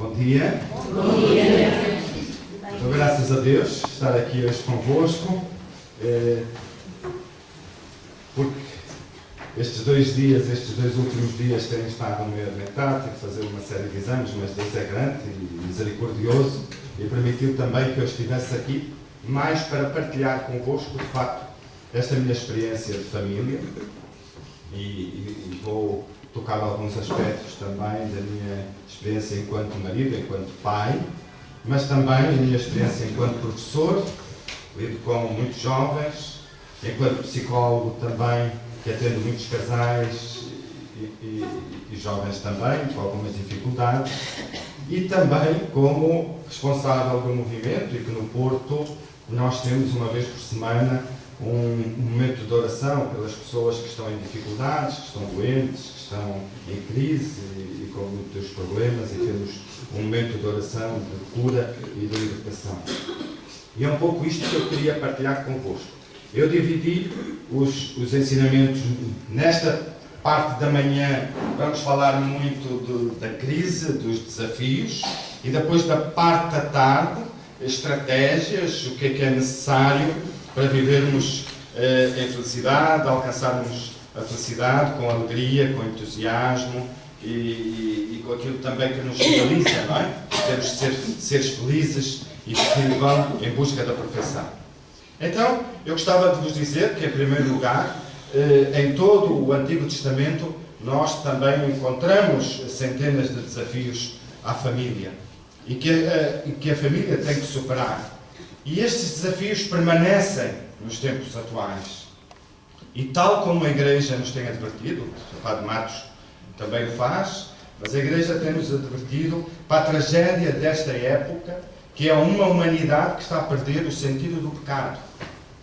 Bom dia. Bom dia. Então, graças a Deus estar aqui hoje convosco, porque estes dois últimos dias têm estado meio adoentado, tive que fazer uma série de exames, mas Deus é grande e misericordioso e permitiu também que eu estivesse aqui mais para partilhar convosco, de facto, esta minha experiência de família e vou tocar alguns aspectos também da minha experiência enquanto marido, enquanto pai, mas também a minha experiência enquanto professor, lido com muitos jovens, enquanto psicólogo também, que atendo muitos casais e jovens também, com algumas dificuldades, e também como responsável do movimento, e que no Porto nós temos uma vez por semana um momento de oração pelas pessoas que estão em dificuldades, que estão doentes, que estão em crise e com muitos problemas, e temos um momento de oração, de cura e de libertação. E é um pouco isto que eu queria partilhar convosco. Eu dividi os ensinamentos nesta parte da manhã, vamos falar muito da crise, dos desafios, e depois da parte da tarde, estratégias, o que é necessário para vivermos em felicidade, alcançarmos a felicidade com alegria, com entusiasmo e com aquilo também que nos realiza, não é? Temos de ser seres felizes e que vão em busca da perfeição. Então, eu gostava de vos dizer que, em primeiro lugar, em todo o Antigo Testamento, nós também encontramos centenas de desafios à família e que a família tem que superar. E estes desafios permanecem nos tempos atuais. E tal como a Igreja nos tem advertido, o Padre Matos também o faz, mas a Igreja tem-nos advertido para a tragédia desta época, que é uma humanidade que está a perder o sentido do pecado.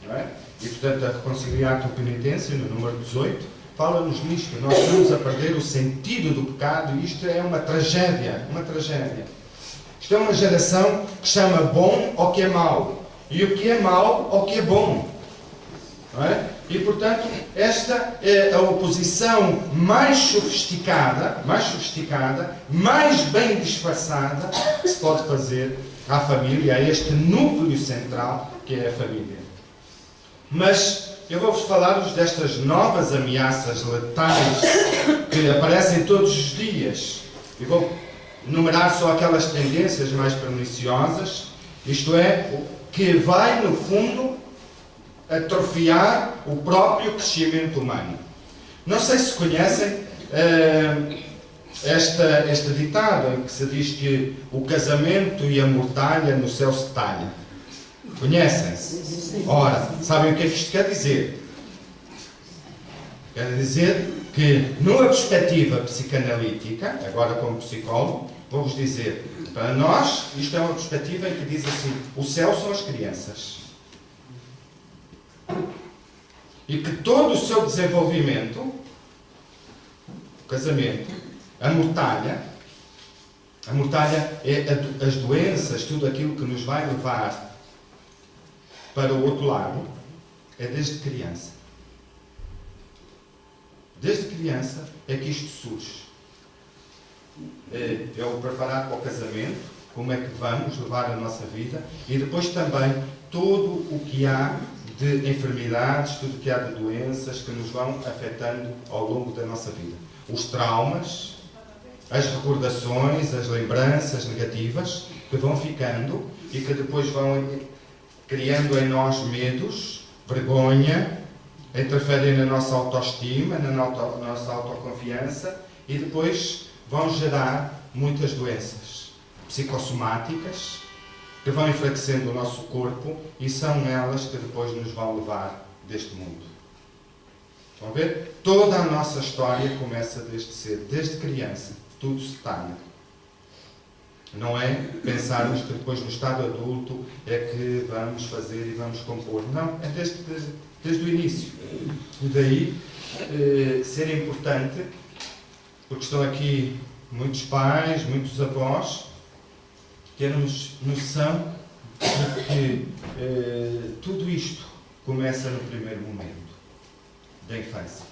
Não é? E, portanto, a Reconciliar-te Penitência, no número 18, fala-nos nisto. Nós estamos a perder o sentido do pecado e isto é uma tragédia, uma tragédia. Isto é uma geração que chama bom ao que é mau e o que é mau ao que é bom. Não é? E, portanto, esta é a oposição mais sofisticada, mais bem disfarçada que se pode fazer à família, a este núcleo central que é a família. Mas eu vou-vos falar destas novas ameaças letais que aparecem todos os dias. E vou enumerar só aquelas tendências mais perniciosas, isto é, que vai, no fundo, atrofiar o próprio crescimento humano. Não sei se conhecem este ditado em que se diz que o casamento e a mortalha no céu se talham. Conhecem? Ora, sabem o que é que isto quer dizer? Quer dizer que, numa perspectiva psicanalítica, agora como psicólogo, vou-vos dizer, para nós, isto é uma perspectiva em que diz assim, o céu são as crianças. E que todo o seu desenvolvimento, o casamento, a mortalha é as doenças, tudo aquilo que nos vai levar para o outro lado, é desde criança. Desde criança é que isto surge. É o preparar para o casamento, como é que vamos levar a nossa vida, e depois também tudo o que há de enfermidades, tudo o que há de doenças que nos vão afetando ao longo da nossa vida. Os traumas, as recordações, as lembranças negativas que vão ficando e que depois vão criando em nós medos, vergonha, interferem na nossa autoestima, na nossa autoconfiança e depois vão gerar muitas doenças psicossomáticas que vão enfraquecendo o nosso corpo e são elas que depois nos vão levar deste mundo. Vão ver? Toda a nossa história começa desde cedo, desde criança. Tudo se talha. Não é pensarmos que depois no estado adulto é que vamos fazer e vamos compor. Não, é desde o início. E daí ser importante, porque estão aqui muitos pais, muitos avós, termos noção de que tudo isto começa no primeiro momento da infância.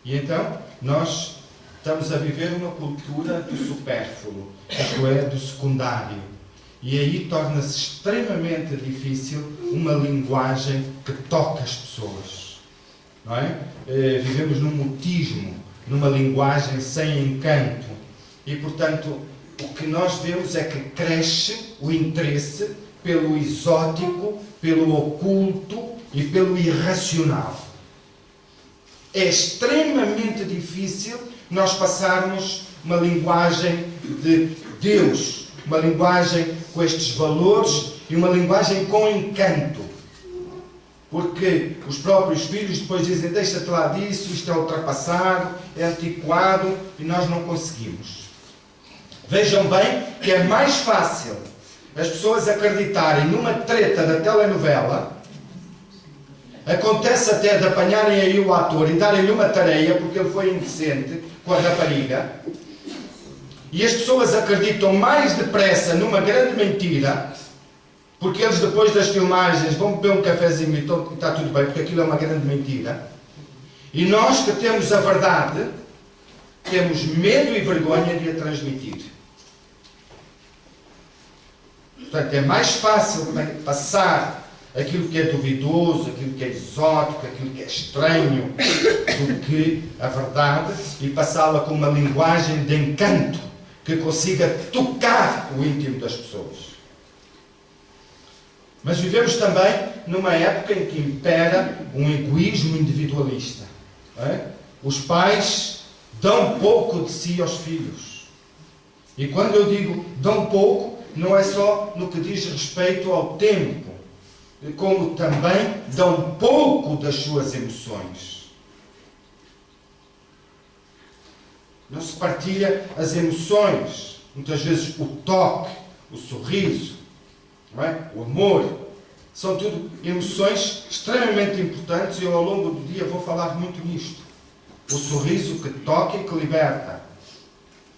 E então, nós Estamos a viver uma cultura do supérfluo, isto é, do secundário. E aí torna-se extremamente difícil uma linguagem que toca as pessoas. Não é? Vivemos num mutismo, numa linguagem sem encanto. E, portanto, o que nós vemos é que cresce o interesse pelo exótico, pelo oculto e pelo irracional. É extremamente difícil nós passarmos uma linguagem de Deus, uma linguagem com estes valores e uma linguagem com encanto. Porque os próprios filhos depois dizem: deixa-te lá disso, isto é ultrapassado, é antiquado, e nós não conseguimos. Vejam bem que é mais fácil as pessoas acreditarem numa treta da telenovela. Acontece até de apanharem aí o ator e darem-lhe uma tareia porque ele foi indecente com a rapariga. E as pessoas acreditam mais depressa numa grande mentira, porque eles depois das filmagens vão beber um cafezinho e está tudo bem, porque aquilo é uma grande mentira. E nós que temos a verdade, temos medo e vergonha de a transmitir. Portanto, é mais fácil passar aquilo que é duvidoso, aquilo que é exótico, aquilo que é estranho, do que a verdade, e passá-la com uma linguagem de encanto que consiga tocar o íntimo das pessoas. Mas vivemos também numa época em que impera um egoísmo individualista. Não é? Os pais dão pouco de si aos filhos. E quando eu digo dão pouco, não é só no que diz respeito ao tempo, como também dão pouco das suas emoções. Não se partilha as emoções, muitas vezes o toque, o sorriso, não é? O amor. São tudo emoções extremamente importantes e eu ao longo do dia vou falar muito nisto. O sorriso que toca e que liberta.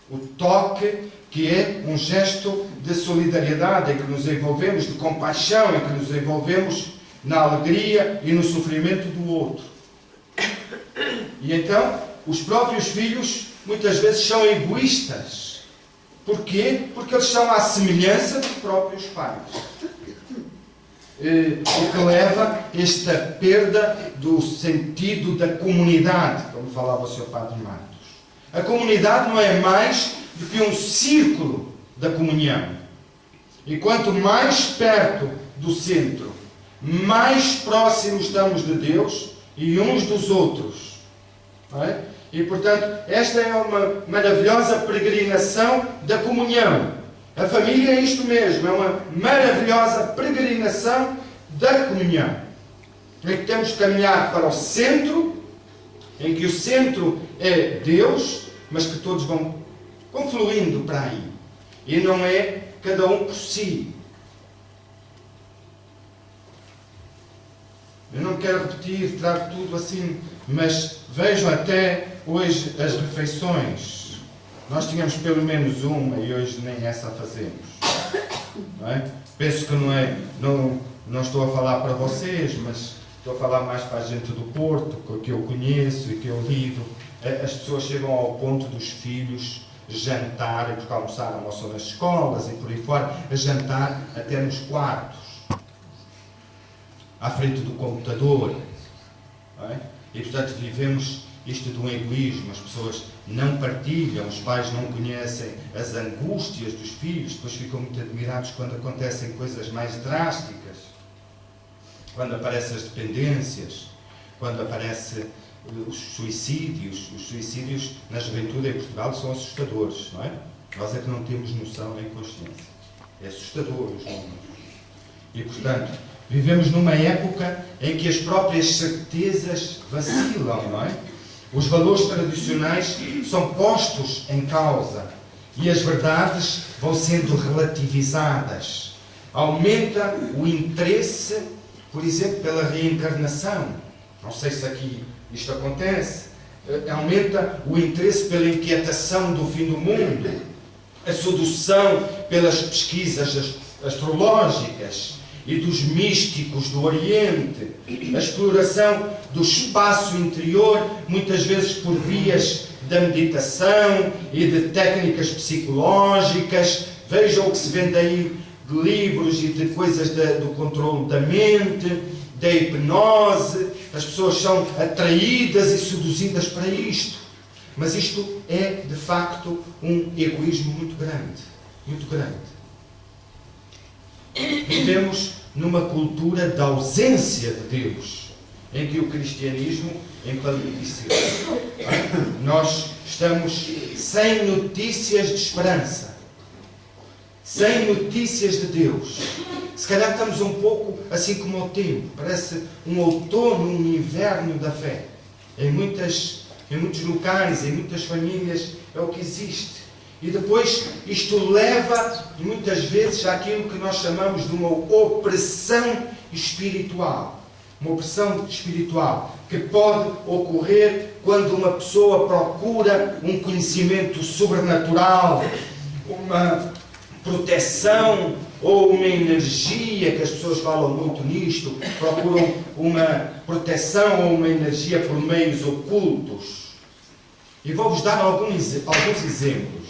O toque que é um gesto de solidariedade, em que nos envolvemos, de compaixão, em que nos envolvemos na alegria e no sofrimento do outro. E então, os próprios filhos muitas vezes são egoístas. Porquê? Porque eles são à semelhança dos próprios pais. O que leva a esta perda do sentido da comunidade, como falava o Sr. Padre Matos. A comunidade não é mais do que um círculo da comunhão. E quanto mais perto do centro, mais próximos estamos de Deus e uns dos outros. Não é? E, portanto, esta é uma maravilhosa peregrinação da comunhão. A família é isto mesmo, é uma maravilhosa peregrinação da comunhão. Em que temos que caminhar para o centro, em que o centro é Deus, mas que todos vão confluindo para aí. E não é cada um por si. Eu não quero repetir, trago tudo assim, mas vejam até hoje as refeições. Nós tínhamos pelo menos uma e hoje nem essa fazemos. Não é? Penso que não estou a falar para vocês, mas estou a falar mais para a gente do Porto, que eu conheço e que eu lido. As pessoas chegam ao ponto dos filhos jantarem, porque almoçam nas escolas e por aí fora, a jantar até nos quartos, à frente do computador. Não é? E, portanto, vivemos isto de um egoísmo. As pessoas não partilham, os pais não conhecem as angústias dos filhos, depois ficam muito admirados quando acontecem coisas mais drásticas, quando aparecem as dependências, quando aparecem os suicídios. Os suicídios na juventude em Portugal são assustadores, não é? Nós é que não temos noção nem consciência. É assustador os números. E, portanto, vivemos numa época em que as próprias certezas vacilam, não é? Os valores tradicionais são postos em causa e as verdades vão sendo relativizadas. Aumenta o interesse, por exemplo, pela reencarnação. Não sei se aqui isto acontece. Aumenta o interesse pela inquietação do fim do mundo, a sedução pelas pesquisas astrológicas e dos místicos do Oriente, a exploração do espaço interior, muitas vezes por vias da meditação e de técnicas psicológicas. Vejam o que se vende aí de livros e de coisas do controle da mente, da hipnose. As pessoas são atraídas e seduzidas para isto. Mas isto é, de facto, um egoísmo muito grande. Muito grande. Vivemos numa cultura da ausência de Deus, em que o cristianismo empalideceu. Nós estamos sem notícias de esperança, sem notícias de Deus. Se calhar estamos um pouco assim como o tempo, parece um outono, um inverno da fé. Em muitos locais, em muitas famílias, é o que existe. E depois isto leva, muitas vezes, àquilo que nós chamamos de uma opressão espiritual. Uma opressão espiritual que pode ocorrer quando uma pessoa procura um conhecimento sobrenatural, uma proteção ou uma energia, que as pessoas falam muito nisto, procuram uma proteção ou uma energia por meios ocultos. E vou-vos dar alguns exemplos.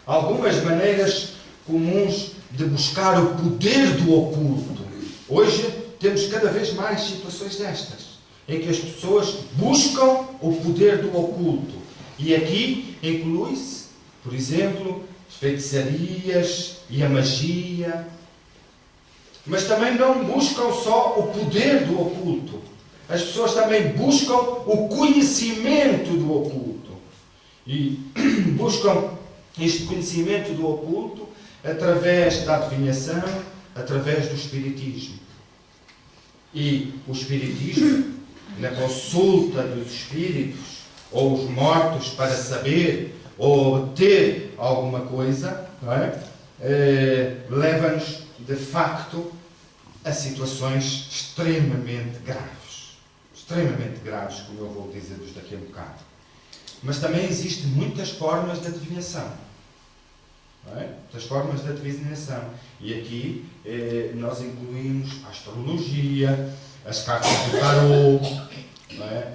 Algumas maneiras comuns de buscar o poder do oculto. Hoje temos cada vez mais situações destas, em que as pessoas buscam o poder do oculto. E aqui inclui-se, por exemplo, as feitiçarias e a magia. Mas também não buscam só o poder do oculto. As pessoas também buscam o conhecimento do oculto. E buscam este conhecimento do oculto através da adivinhação, através do espiritismo. E o espiritismo, na consulta dos espíritos ou os mortos para saber ou obter alguma coisa, não é? Leva-nos, de facto, a situações extremamente graves. Extremamente graves, como eu vou dizer-vos daqui a bocado. Mas também existem muitas formas de adivinhação. Não é? Muitas formas de adivinhação. E aqui nós incluímos a astrologia, as cartas do tarô, não é?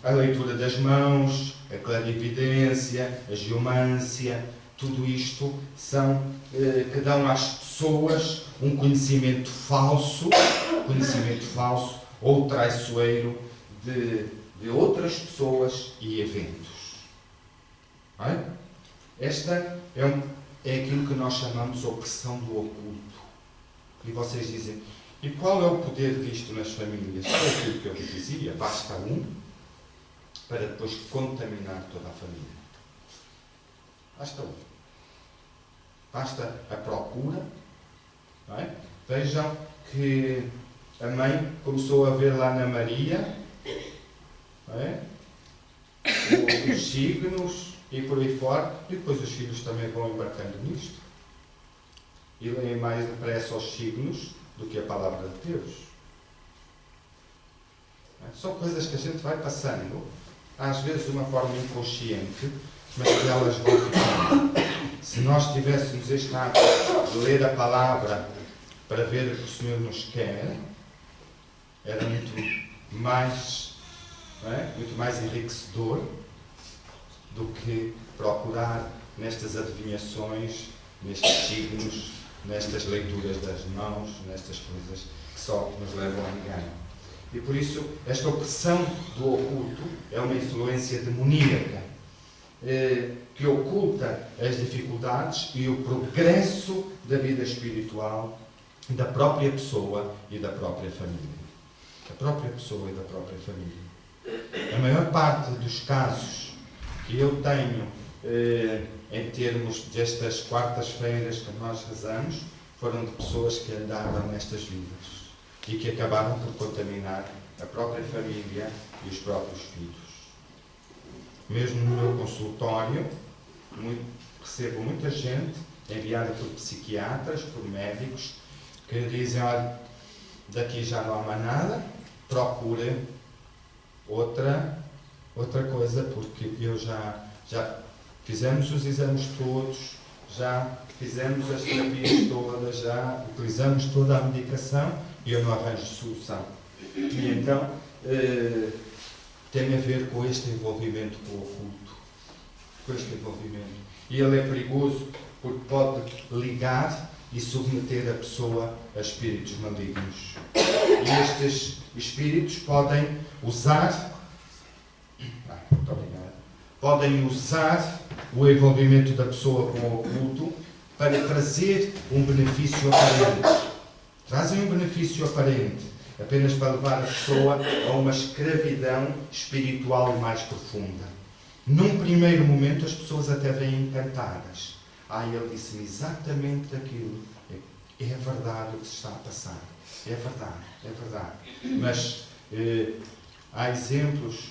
A leitura das mãos, a clarividência, a geomância. Tudo isto são que dão às pessoas um conhecimento falso ou traiçoeiro de outras pessoas e eventos. Não é? Esta é aquilo que nós chamamos de opressão do oculto. E vocês dizem, e qual é o poder disto nas famílias? É aquilo que eu vos dizia, basta um para depois contaminar toda a família. Basta um. Basta a procura. Não é? Vejam que a mãe começou a ver lá na Maria, não é? Os signos e por aí fora, e depois os filhos também vão embarcando nisto. E leem mais depressa os signos do que a palavra de Deus. São coisas que a gente vai passando, às vezes de uma forma inconsciente, mas que elas vão ficando. Se nós tivéssemos este hábito de ler a palavra para ver o que o Senhor nos quer, era muito mais enriquecedor do que procurar nestas adivinhações, nestes signos, nestas leituras das mãos, nestas coisas que só nos levam a engano. E por isso, esta opressão do oculto é uma influência demoníaca que oculta as dificuldades e o progresso da vida espiritual da própria pessoa e da própria família. Da própria pessoa e da própria família. A maior parte dos casos que eu tenho em termos destas quartas-feiras que nós rezamos foram de pessoas que andaram nestas vidas e que acabaram por contaminar a própria família e os próprios filhos. Mesmo no meu consultório, recebo muita gente enviada por psiquiatras, por médicos, que dizem, olha, daqui já não há mais nada, procure outra coisa, porque eu já fizemos os exames todos, já fizemos as terapias todas, já utilizamos toda a medicação e eu não arranjo solução. E então, tem a ver com este envolvimento com o oculto. Com este envolvimento. E ele é perigoso porque pode ligar e submeter a pessoa a espíritos malignos. E estes espíritos podem usar o envolvimento da pessoa com o oculto para trazer um benefício aparente. Trazem um benefício aparente, apenas para levar a pessoa a uma escravidão espiritual mais profunda. Num primeiro momento as pessoas até vêm encantadas. Ele disse-me exatamente aquilo. É verdade o que se está a passar. É verdade. Mas há exemplos,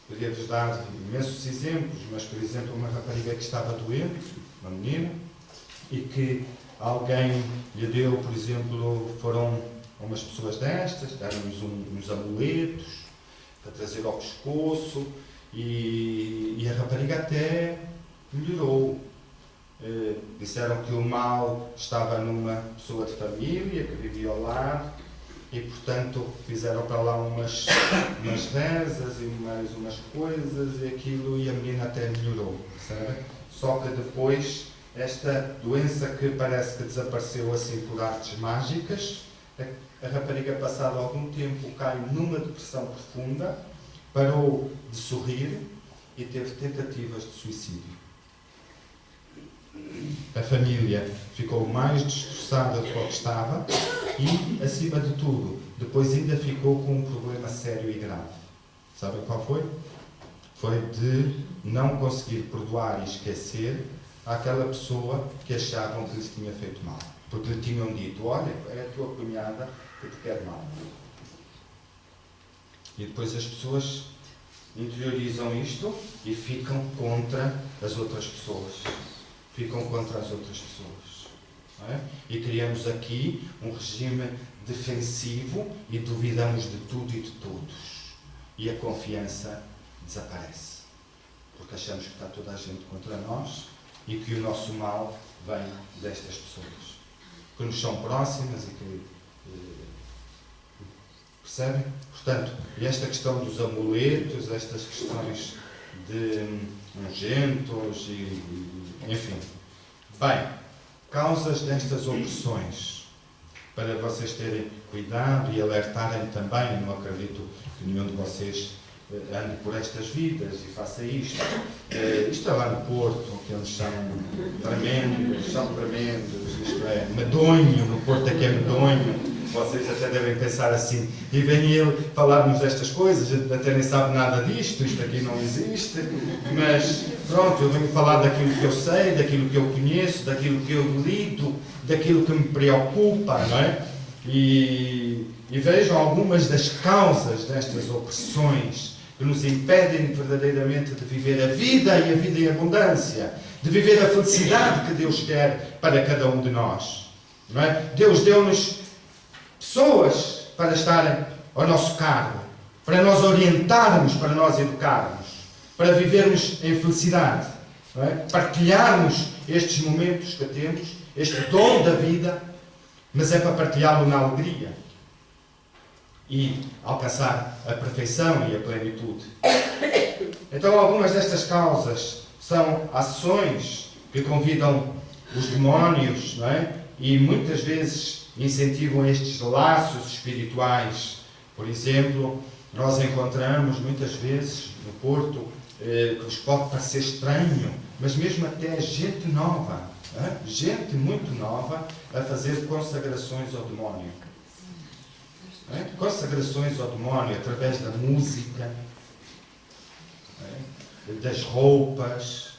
podia-vos dar imensos exemplos, mas, por exemplo, uma rapariga que estava doente, uma menina, e que alguém lhe deu, por exemplo, foram umas pessoas destas, deram-nos uns amuletos para trazer ao pescoço, e a rapariga até melhorou. Disseram que o mal estava numa pessoa de família que vivia ao lado e, portanto, fizeram para lá umas rezas e mais umas coisas e aquilo, e a menina até melhorou, sabe? Só que depois, esta doença que parece que desapareceu assim por artes mágicas, a rapariga, passado algum tempo, cai numa depressão profunda, parou de sorrir e teve tentativas de suicídio. A família ficou mais destroçada do que estava e, acima de tudo, depois ainda ficou com um problema sério e grave. Sabem qual foi? Foi de não conseguir perdoar e esquecer àquela pessoa que achavam que lhes tinha feito mal. Porque lhe tinham dito, olha, é a tua cunhada que te quer mal. E depois as pessoas interiorizam isto e ficam contra as outras pessoas. Não é? E criamos aqui um regime defensivo e duvidamos de tudo e de todos. E a confiança desaparece. Porque achamos que está toda a gente contra nós e que o nosso mal vem destas pessoas. Que nos são próximas e que... percebem? Portanto, esta questão dos amuletos, estas questões de ungentos enfim. Bem, causas destas opressões, para vocês terem cuidado e alertarem também, não acredito que nenhum de vocês ande por estas vidas e faça isto. Isto é lá no Porto, que eles são tremendos, isto é medonho, no Porto é que é medonho. Vocês até devem pensar assim, e vem ele falar-nos destas coisas, a gente até nem sabe nada disto, isto aqui não existe, mas pronto, eu venho falar daquilo que eu sei, daquilo que eu conheço, daquilo que eu lido, daquilo que me preocupa, não é? E vejam algumas das causas destas opressões que nos impedem verdadeiramente de viver a vida e a vida em abundância, de viver a felicidade que Deus quer para cada um de nós, não é? Deus deu-nos pessoas para estarem ao nosso cargo, para nós orientarmos, para nós educarmos, para vivermos em felicidade, não é? Partilharmos estes momentos que temos, este dom da vida, mas é para partilhá-lo na alegria e alcançar a perfeição e a plenitude. Então, algumas destas causas são ações que convidam os demónios, não é? E muitas vezes incentivam estes laços espirituais. Por exemplo, nós encontramos muitas vezes no Porto, que vos pode parecer estranho, mas mesmo até gente nova, gente muito nova, a fazer consagrações ao demónio. Consagrações ao demónio através da música, das roupas,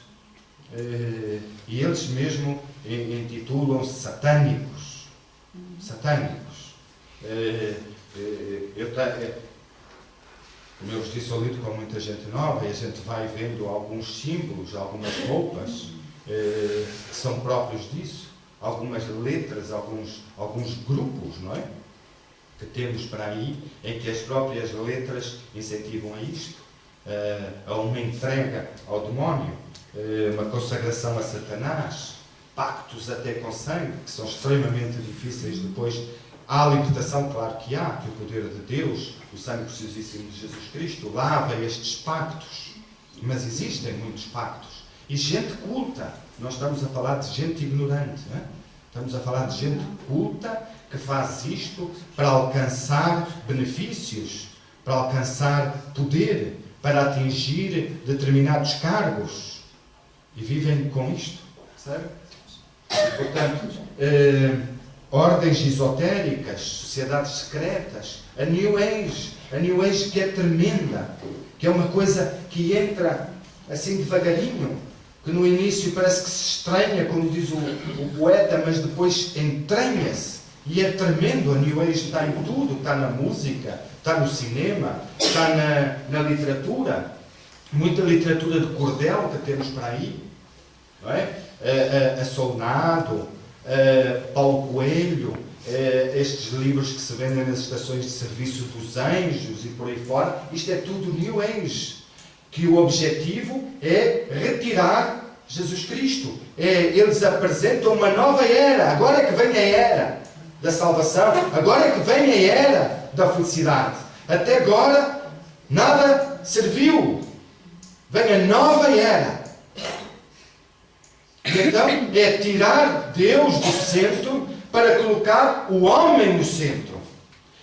e eles mesmo intitulam-se satânicos. Como eu vos disse, eu lido com muita gente nova e a gente vai vendo alguns símbolos, algumas roupas que são próprios disso, algumas letras, alguns grupos, não é? Que temos para aí, em que as próprias letras incentivam a isto, a uma entrega ao demónio, uma consagração a Satanás, pactos até com sangue, que são extremamente difíceis depois há libertação, claro que há, que o poder de Deus, o sangue preciosíssimo de Jesus Cristo, lava estes pactos. Mas existem muitos pactos. E gente culta. Nós estamos a falar de gente ignorante, não é? Estamos a falar de gente culta que faz isto para alcançar benefícios, para alcançar poder, para atingir determinados cargos. E vivem com isto, certo? Portanto, ordens esotéricas, sociedades secretas, a New Age que é tremenda, que é uma coisa que entra assim devagarinho, que no início parece que se estranha, como diz o poeta, mas depois entranha-se. E é tremendo, a New Age está em tudo, está na música, está no cinema, está na literatura. Muita literatura de cordel que temos para aí, não é? A Solnado, Paulo Coelho, estes livros que se vendem nas estações de serviço dos anjos e por aí fora, isto é tudo New Age, que o objetivo é retirar Jesus Cristo. Eles apresentam uma nova era, agora é que vem a era da salvação, agora é que vem a era da felicidade. Até agora nada serviu, vem a nova era. E então é tirar Deus do centro para colocar o homem no centro.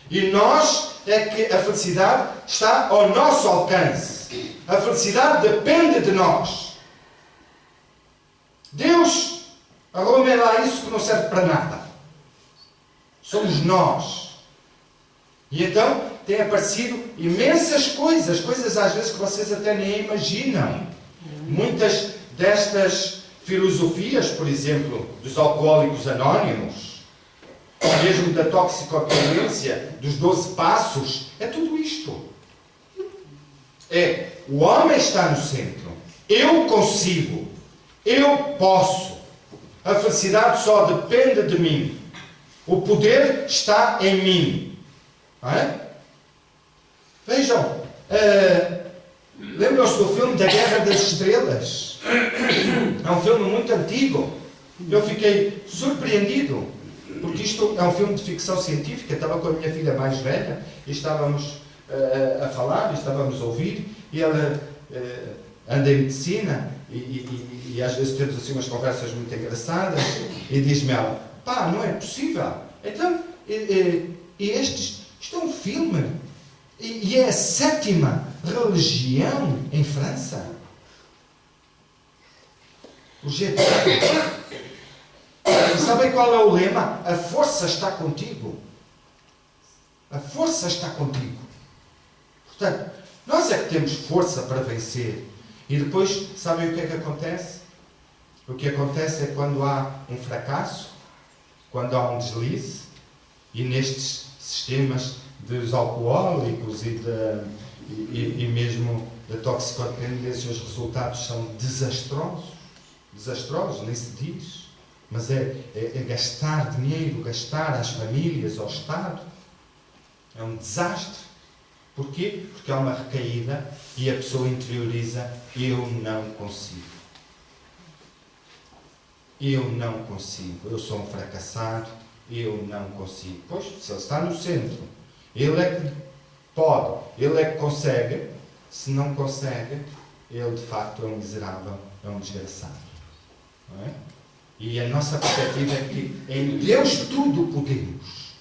E nós, é que a felicidade está ao nosso alcance. A felicidade depende de nós. Deus, arrume lá isso que não serve para nada. Somos nós. E então têm aparecido imensas coisas às vezes que vocês até nem imaginam. Muitas destas filosofias, por exemplo, dos alcoólicos anónimos, mesmo da toxicodependência, dos 12 passos, é tudo isto. O homem está no centro. Eu consigo. Eu posso. A felicidade só depende de mim. O poder está em mim. Não é? Vejam, lembram-se do filme da Guerra das Estrelas? É um filme muito antigo. Eu fiquei surpreendido, porque isto é um filme de ficção científica. Estava com a minha filha mais velha e estávamos a falar, e estávamos a ouvir, e ela anda em medicina e às vezes temos assim umas conversas muito engraçadas, e diz-me ela: pá, não é possível. Então, isto é um filme, e é a 7ª religião em França. O GT. Sabem qual é o lema? A força está contigo. A força está contigo. Portanto, nós é que temos força para vencer. E depois, sabem o que é que acontece? O que acontece é quando há um fracasso, quando há um deslize, e nestes sistemas dos alcoólicos e mesmo da toxicodependência, os resultados são desastrosos. Desastrosos, nem se diz. Mas é gastar dinheiro, gastar às famílias, ao Estado. É um desastre. Porquê? Porque há uma recaída e a pessoa interioriza: eu não consigo. Eu não consigo. Eu sou um fracassado. Eu não consigo. Pois, se ele está no centro, ele é que pode, ele é que consegue. Se não consegue, ele de facto é um miserável, é um desgraçado. Não é? E a nossa perspectiva é que em Deus tudo podemos.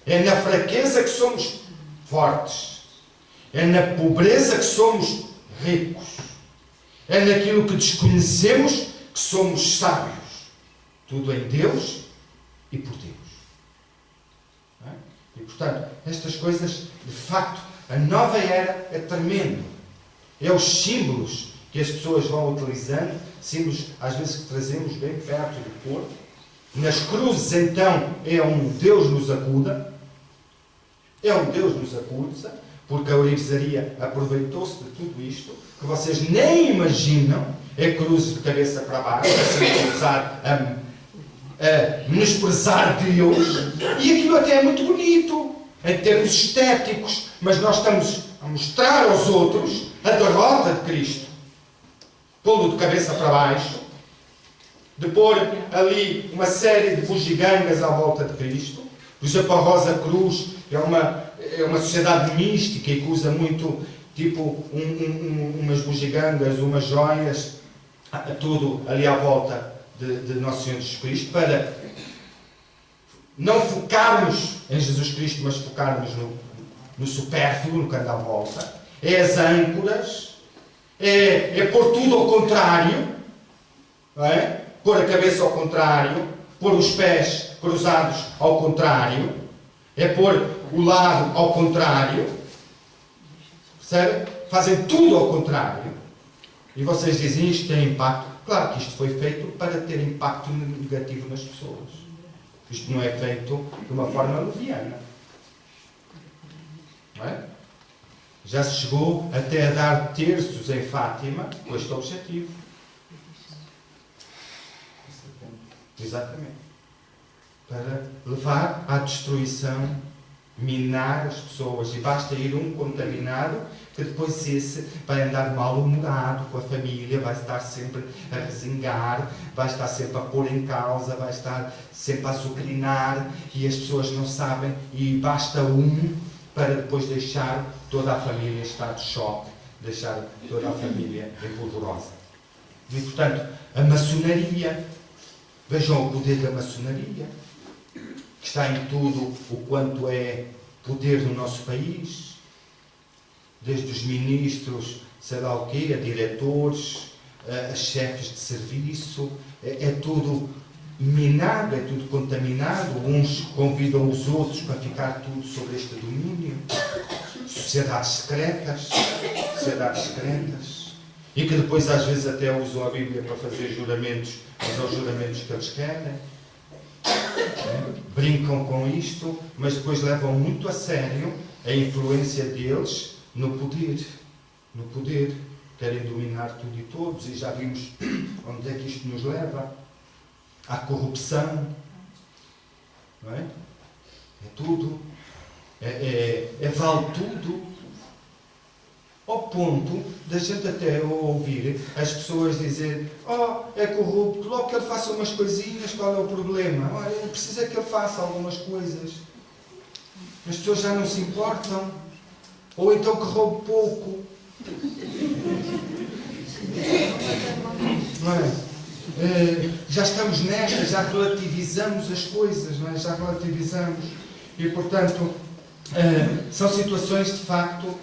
É na fraqueza que somos fortes. É na pobreza que somos ricos. É naquilo que desconhecemos que somos sábios. Tudo em Deus e por Deus. Não é? E portanto, estas coisas, de facto, a nova era é tremendo. É os símbolos que as pessoas vão utilizando, símbolos às vezes que trazemos bem perto do corpo. Nas cruzes, então, é um Deus nos acuda. É um Deus nos acuda, porque a ourivesaria aproveitou-se de tudo isto, que vocês nem imaginam. É cruzes de cabeça para baixo, a menosprezar Deus. E aquilo até é muito bonito, em termos estéticos, mas nós estamos a mostrar aos outros a derrota de Cristo. Pô-lo de cabeça para baixo, de pôr ali uma série de bugigangas à volta de Cristo, Por exemplo, a Rosa Cruz é uma sociedade mística e que usa muito, tipo, umas bugigangas, umas joias, tudo ali à volta de Nosso Senhor Jesus Cristo, para não focarmos em Jesus Cristo, mas focarmos no supérfluo, no que anda à volta. É as âncoras, é pôr tudo ao contrário, não é? Pôr a cabeça ao contrário, pôr os pés cruzados ao contrário, é pôr o lado ao contrário, percebe? Fazem tudo ao contrário. E vocês dizem, isto tem impacto. Claro que isto foi feito para ter impacto negativo nas pessoas. Isto não é feito de uma forma leviana. Não é? Já se chegou até a dar terços em Fátima com este objetivo. Exatamente. Para levar à destruição, minar as pessoas. E basta ir um contaminado, que depois esse vai andar mal-humorado com a família, vai estar sempre a resingar, vai estar sempre a pôr em causa, vai estar sempre a azucrinar, e as pessoas não sabem, e basta um para depois deixar toda a família em estado de choque, deixar toda a família empolvorosa. E, portanto, a maçonaria, vejam o poder da maçonaria, que está em tudo o quanto é poder no nosso país, desde os ministros, sei lá o quê, a diretores, a chefes de serviço, é tudo minado, é tudo contaminado, uns convidam os outros para ficar tudo sobre este domínio, sociedades secretas, e que depois às vezes até usam a Bíblia para fazer juramentos, mas são os juramentos que eles querem. Brincam com isto, mas depois levam muito a sério a influência deles no poder. Querem dominar tudo e todos, e já vimos onde é que isto nos leva. À corrupção, não é? É tudo, vale tudo, ao ponto da gente até ouvir as pessoas dizer, é corrupto, logo que ele faça umas coisinhas, qual é o problema? Olha, precisa que ele faça algumas coisas. As pessoas já não se importam, ou então que roube pouco. Não é? Já estamos nesta, já relativizamos as coisas, não é? Já relativizamos. E, portanto, são situações de facto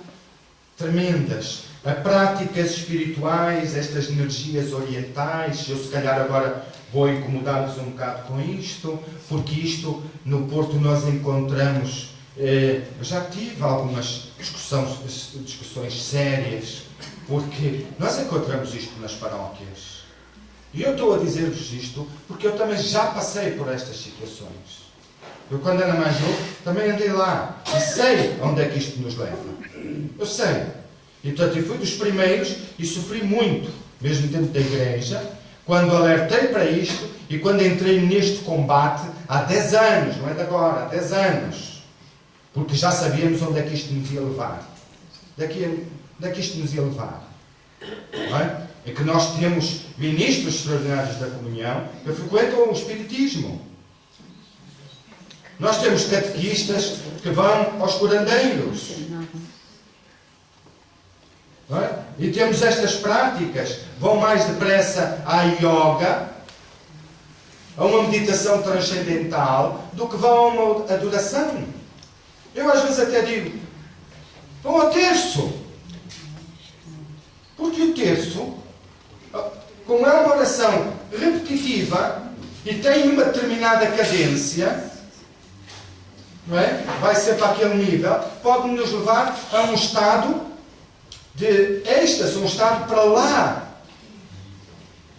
tremendas. A práticas espirituais, estas energias orientais, eu se calhar agora vou incomodar-vos um bocado com isto, porque isto no Porto nós encontramos, eu já tive algumas discussões sérias, porque nós encontramos isto nas paróquias. E eu estou a dizer-vos isto porque eu também já passei por estas situações. Eu, quando era mais novo, também andei lá. E sei onde é que isto nos leva. Eu sei. E, portanto, eu fui dos primeiros e sofri muito, mesmo dentro da igreja, quando alertei para isto e quando entrei neste combate há 10 anos, não é de agora, há 10 anos. Porque já sabíamos onde é que isto nos ia levar. Onde é que isto nos ia levar. Não é? É que nós temos ministros extraordinários da comunhão que frequentam o Espiritismo. Nós temos catequistas que vão aos curandeiros. Não é? E temos estas práticas, vão mais depressa à yoga, a uma meditação transcendental, do que vão a uma adoração. Eu às vezes até digo, vão ao terço. Porque o terço, como é uma oração repetitiva e tem uma determinada cadência, não é? Vai ser para aquele nível, pode nos levar a um estado de êxtase, um estado para lá.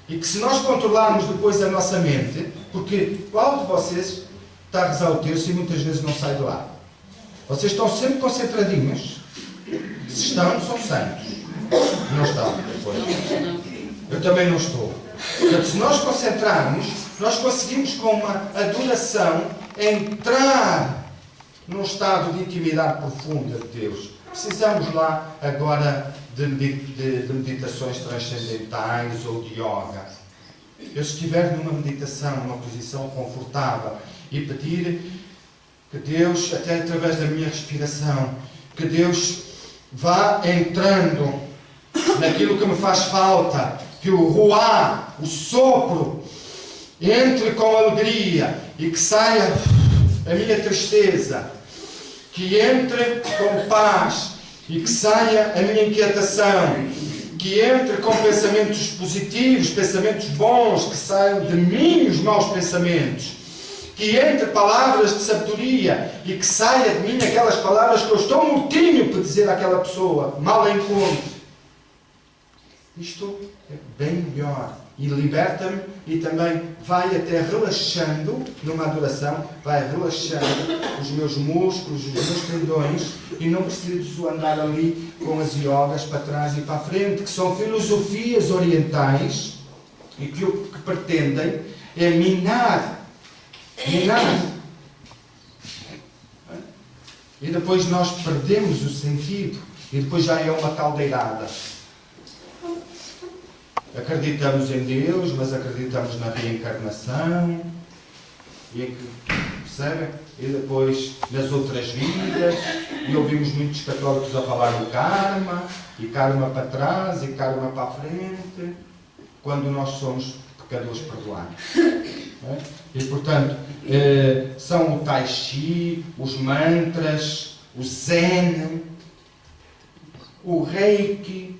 E que se nós controlarmos depois a nossa mente, porque qual de vocês está a rezar o terço e muitas vezes não sai de lá? Vocês estão sempre concentradinhos. Se estão, são santos. Não estão. Eu também não estou. Portanto, se nós concentrarmos, nós conseguimos com uma adoração entrar num estado de intimidade profunda de Deus. Precisamos lá agora de meditações transcendentais ou de yoga. Eu, se estiver numa meditação, numa posição confortável e pedir Que Deus, até através da minha respiração, que Deus vá entrando naquilo que me faz falta, que o ruá, o sopro, entre com alegria e que saia a minha tristeza, que entre com paz e que saia a minha inquietação, que entre com pensamentos positivos, pensamentos bons, que saiam de mim os maus pensamentos, que entre palavras de sabedoria e que saia de mim aquelas palavras que eu estou mortinho para dizer àquela pessoa, mal encontro. Isto é bem melhor e liberta-me e também vai até relaxando, numa adoração, vai relaxando os meus músculos, os meus tendões e não preciso andar ali com as iogas para trás e para a frente, que são filosofias orientais e que o que pretendem é minar. E depois nós perdemos o sentido e depois já é uma caldeirada. Acreditamos em Deus, mas acreditamos na reencarnação e em que, percebem? E depois nas outras vidas, e ouvimos muitos católicos a falar do karma, e karma para trás, e karma para a frente, quando nós somos pecadores perdoados. E portanto, são o Tai Chi, os mantras, o Zen, o Reiki,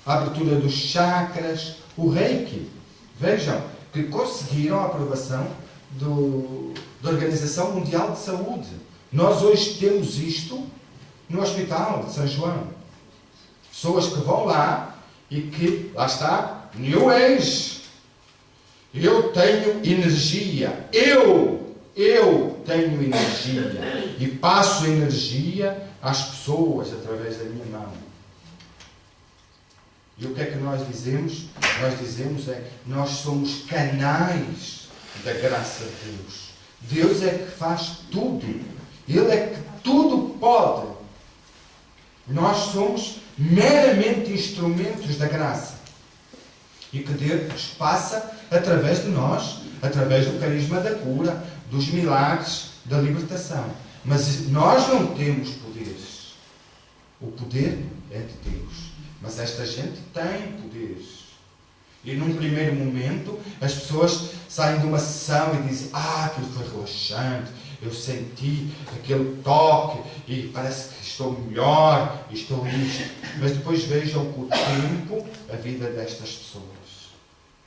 a abertura dos chakras, o Reiki. Vejam que conseguiram a aprovação da Organização Mundial de Saúde. Nós hoje temos isto no Hospital de São João. Pessoas que vão lá e que, lá está, New Age. Eu tenho energia. Eu tenho energia. E passo energia às pessoas através da minha mão. E o que é que nós dizemos? Nós dizemos nós somos canais da graça de Deus. Deus é que faz tudo. Ele é que tudo pode. Nós somos meramente instrumentos da graça. E que Deus passa através de nós, através do carisma da cura, dos milagres, da libertação. Mas nós não temos poderes. O poder é de Deus. Mas esta gente tem poderes. E num primeiro momento, as pessoas saem de uma sessão e dizem: aquilo foi relaxante, eu senti aquele toque e parece que estou melhor, e estou isto. Mas depois vejam com o tempo a vida destas pessoas.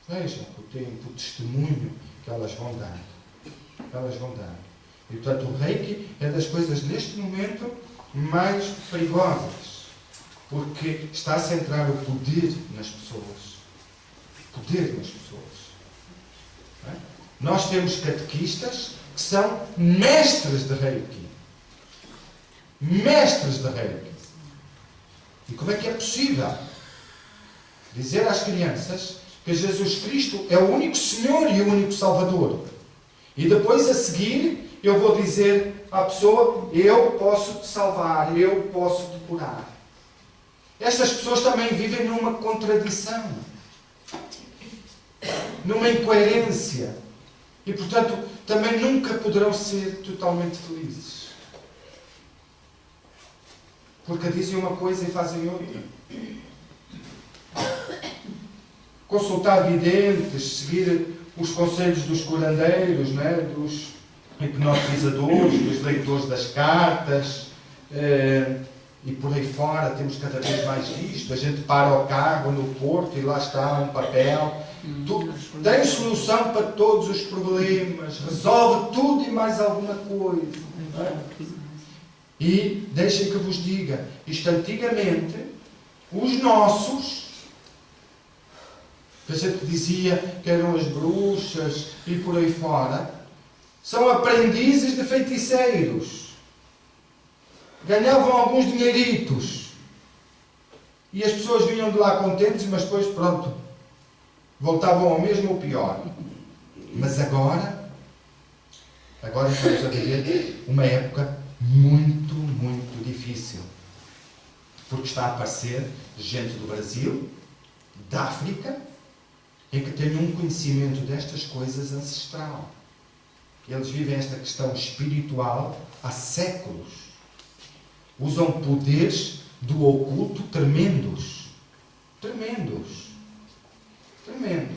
Vejam com o tempo, o testemunho que elas vão dar. E portanto o Reiki é das coisas neste momento mais perigosas. Porque está a centrar o poder nas pessoas. Não é? Nós temos catequistas que são mestres de Reiki. E como é que é possível dizer às crianças que Jesus Cristo é o único Senhor e o único Salvador? E depois, a seguir, eu vou dizer à pessoa: eu posso te salvar, eu posso te curar. Estas pessoas também vivem numa contradição, numa incoerência. E, portanto, também nunca poderão ser totalmente felizes. Porque dizem uma coisa e fazem outra. Consultar videntes, seguir os conselhos dos curandeiros, né? Dos hipnotizadores, dos leitores das cartas, e por aí fora temos cada vez mais isto. A gente para o carro no Porto e lá está um papel. Tem solução para todos os problemas, resolve tudo e mais alguma coisa. E deixem que vos diga, isto antigamente, os nossos, que a gente dizia que eram as bruxas e por aí fora, são aprendizes de feiticeiros. Ganhavam alguns dinheiritos. E as pessoas vinham de lá contentes, mas depois, pronto, voltavam ao mesmo ou pior. Mas agora estamos a viver uma época muito, muito difícil. Porque está a aparecer gente do Brasil, da África, em que tem um conhecimento destas coisas ancestral. Eles vivem esta questão espiritual há séculos. Usam poderes do oculto tremendos. Tremendos. Tremendo.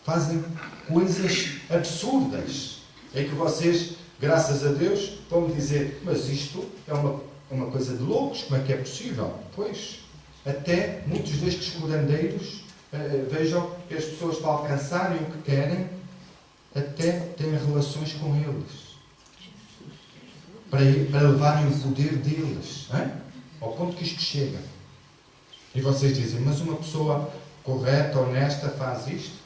Fazem coisas absurdas. É que vocês, graças a Deus, vão me dizer, mas isto é uma coisa de loucos, como é que é possível? Pois, até muitos destes curandeiros, vejam que as pessoas, para alcançarem o que querem, até têm relações com eles. Para levarem o poder deles. Hein? Ao ponto que isto chega. E vocês dizem, mas uma pessoa correta, honesta, faz isto?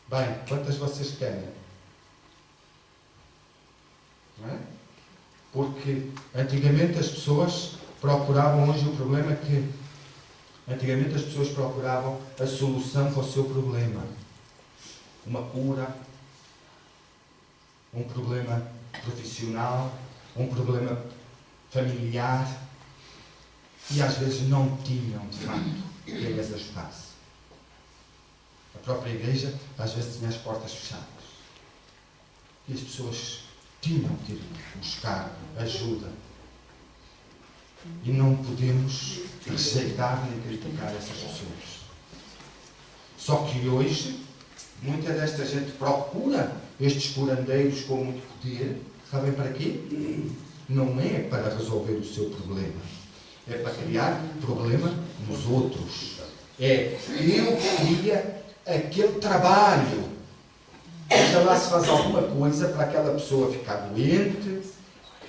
Bem, quantas vocês querem? Não é? Porque antigamente as pessoas procuravam, hoje o problema é que antigamente as pessoas procuravam a solução para o seu problema. Uma cura, um problema profissional, um problema familiar, e às vezes não tinham, de facto, quem as ajudasse. A própria igreja às vezes tinha as portas fechadas. E as pessoas tinham que ir buscar ajuda. E não podemos rejeitar nem criticar essas pessoas. Só que hoje, muita desta gente procura estes curandeiros com muito poder. Sabem para quê? Não é para resolver o seu problema. É para criar problema nos outros. É, eu queria aquele trabalho. Veja lá se faz alguma coisa para aquela pessoa ficar doente,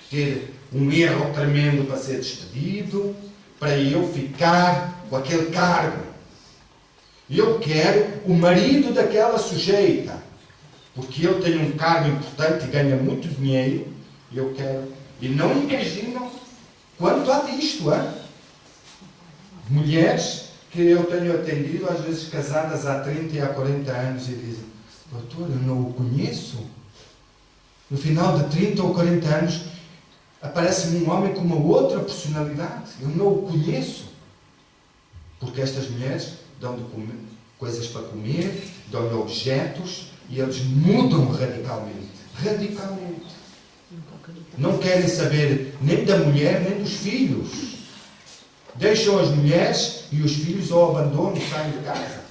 ter um erro tremendo para ser despedido, para eu ficar com aquele cargo. Eu quero o marido daquela sujeita, porque ele tem um cargo importante e ganha muito dinheiro, e eu quero. E não imaginam quanto há disto, hein? Mulheres que eu tenho atendido, às vezes casadas há 30 e há 40 anos, e dizem, doutor, eu não o conheço. No final de 30 ou 40 anos, aparece-me um homem com uma outra personalidade. Eu não o conheço. Porque estas mulheres dão-lhe coisas para comer, dão-lhe objetos, e eles mudam radicalmente. Radicalmente. Não querem saber nem da mulher, nem dos filhos. Deixam as mulheres e os filhos ao abandono, saem de casa.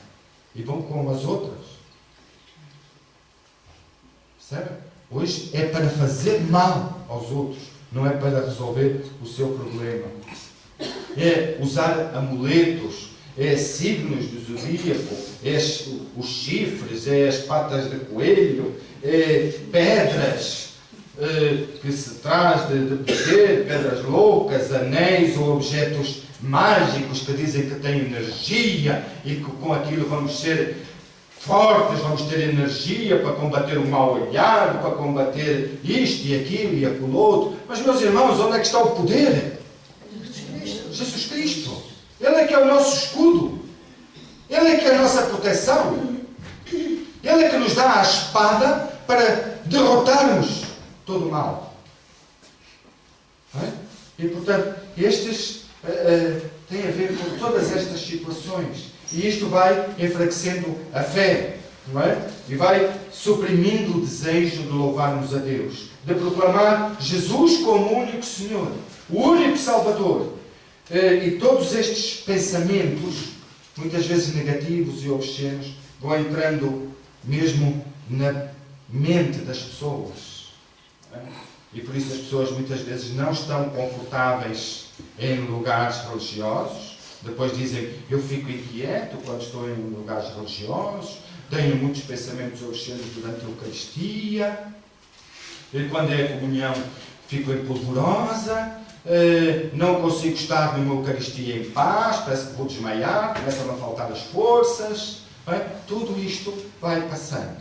E vão com as outras. Percebe? Hoje é para fazer mal aos outros. Não é para resolver o seu problema. É usar amuletos, é signos do zodíaco, é os chifres, é as patas de coelho, é pedras que se traz de poder, pedras loucas, anéis ou objetos mágicos que dizem que têm energia e que com aquilo vamos ser fortes, vamos ter energia para combater o mal olhar, para combater isto e aquilo e aquilo outro. Mas, meus irmãos, onde é que está o poder? Jesus Cristo. Ele é que é o nosso escudo. Ele é que é a nossa proteção. Ele é que nos dá a espada para derrotarmos todo o mal. E, portanto, estes têm a ver com todas estas situações. E isto vai enfraquecendo a fé, não é? E vai suprimindo o desejo de louvarmos a Deus, de proclamar Jesus como o único Senhor, o único Salvador. E todos estes pensamentos, muitas vezes negativos e obscenos, vão entrando mesmo na mente das pessoas. Não é? E por isso as pessoas muitas vezes não estão confortáveis em lugares religiosos. Depois dizem, eu fico inquieto quando estou em lugares religiosos, tenho muitos pensamentos obscenos durante a Eucaristia, e quando é a comunhão fico empolvorosa, não consigo estar numa Eucaristia em paz, parece que vou desmaiar, começam a faltar as forças. Não é? Tudo isto vai passando,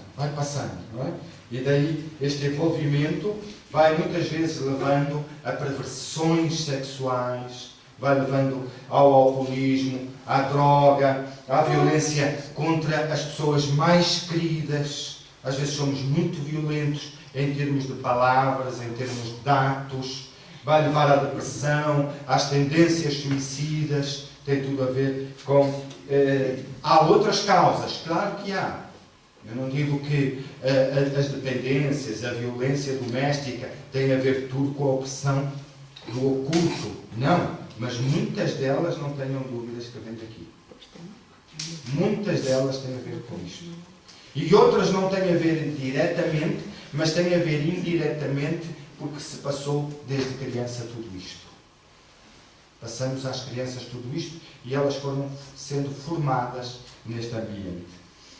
não é? E daí este envolvimento vai muitas vezes levando a perversões sexuais, vai levando ao alcoolismo, à droga, à violência contra as pessoas mais queridas. Às vezes somos muito violentos em termos de palavras, em termos de atos. Vai levar à depressão, às tendências suicidas. Tem tudo a ver com... há outras causas, claro que há. Eu não digo que as dependências, a violência doméstica têm a ver tudo com a opressão do oculto. Não, mas muitas delas, não tenham dúvidas, que vêm daqui. Muitas delas têm a ver com isto. E outras não têm a ver diretamente, mas têm a ver indiretamente, porque se passou desde criança tudo isto. Passamos às crianças tudo isto e elas foram sendo formadas neste ambiente.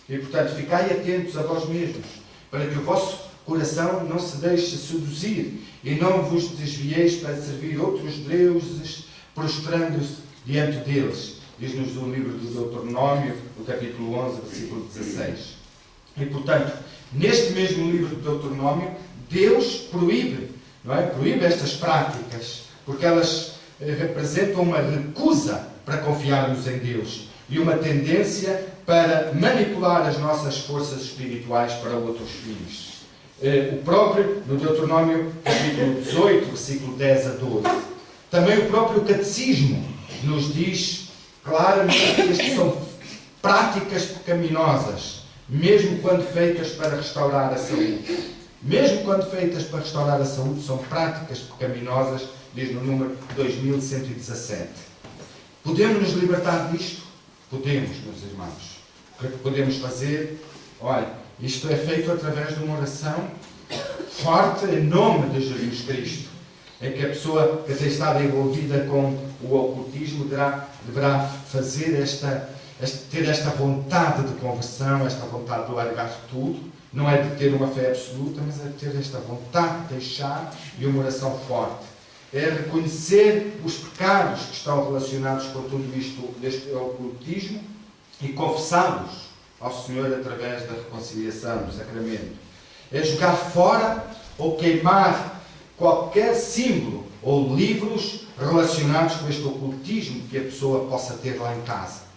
E, portanto, ficai atentos a vós mesmos, para que o vosso coração não se deixe seduzir e não vos desvieis para servir outros deuses, prostrando-se diante deles. Diz-nos no livro do Deuteronômio, no capítulo 11, versículo 16. E, portanto, neste mesmo livro do Deuteronômio, Deus proíbe, não é? Proíbe estas práticas, porque elas representam uma recusa para confiarmos em Deus e uma tendência para manipular as nossas forças espirituais para outros fins. O próprio, no Deuteronômio, capítulo 18, versículo 10 a 12. Também o próprio Catecismo nos diz claramente que estas são práticas pecaminosas, mesmo quando feitas para restaurar a saúde. Mesmo quando feitas para restaurar a saúde, são práticas pecaminosas, diz no número 2117. Podemos nos libertar disto? Podemos, meus irmãos. O que é que podemos fazer? Olha, isto é feito através de uma oração forte em nome de Jesus Cristo, em que a pessoa que tem estado envolvida com o ocultismo deverá fazer ter esta vontade de conversão, esta vontade de largar tudo. Não é de ter uma fé absoluta, mas é de ter esta vontade de deixar e uma oração forte. É reconhecer os pecados que estão relacionados com tudo isto, deste ocultismo, e confessá-los ao Senhor através da reconciliação, do sacramento. É jogar fora ou queimar qualquer símbolo ou livros relacionados com este ocultismo que a pessoa possa ter lá em casa.